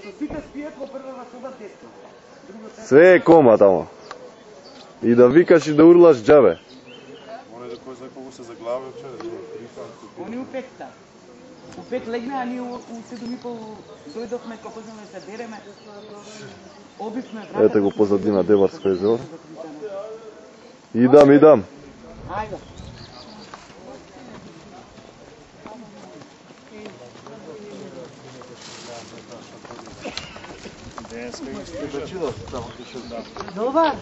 Сите спијат во првата соба десно. Све е кома тамо. И да викаш и да урлаш џабе. Оне да кој знае колку се заглавил вчера, Они у петта. У пет легна, а ние у 7:30 дојдовме, како почнеме да се дереме. Обивме врата. Ете го позадина Деварско езеро. Идам. Ајде. Добар.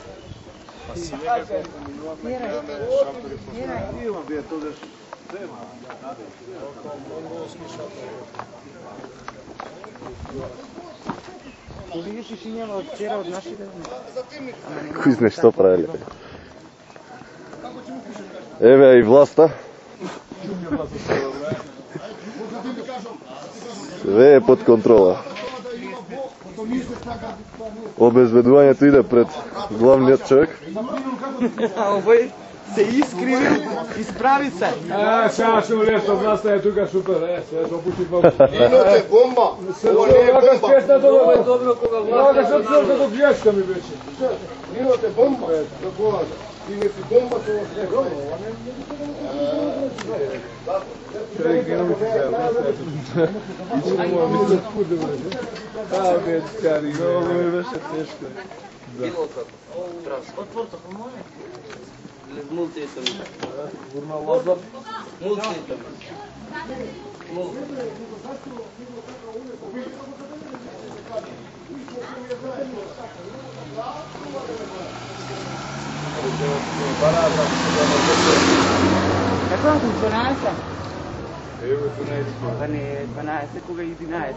Видиш и шинјава од вчера од нашите. Кој знае што правеле. Еве и власта. Све е под контрола. Обезбедувањето иде пред главниот човек. Овој се искриви, исправи се. Сега што лесно власта е тука супер, се допуши бомба. Минуте бомба. Ово не е бомба. Ова е добро кога власта. Што се како гјешка ми беше. Минуте бомба. Такова. Ти не си бомба, тоа е бомба. Човек не може да власта. Бе, цари, ова ми беше тешко. Отворто, може? Multi-item. Multi-item. Како е 12? Evo 12. Pa ne 12, кога 11.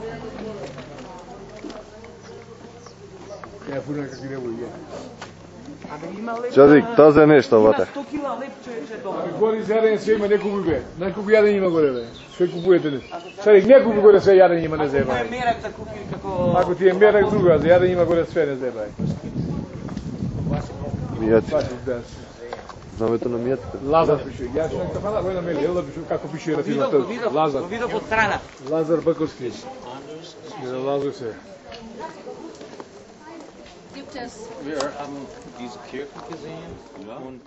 Ја фуна како не воје. Абе има леп. Чадик, тазе нешто вате. 100 кила леп човече тоа. Гори јадење се има, не купи бе. Не купи јадење има горе бе. Све купуете ли? Чадик, не купи горе све јадење има, не зеба. Ако е мерак да купи како... Ако ти е мерак друга, за јадење има горе све, не зеба. Мијаци. Знамето на мијаците. Лазар пише. Јас што кафана војна ме лела пише како пише на филмот. Лазар. Го видов од страна. Лазар Баковски. Лазар се. Gibt es diese Kirche gesehen? Ja. Und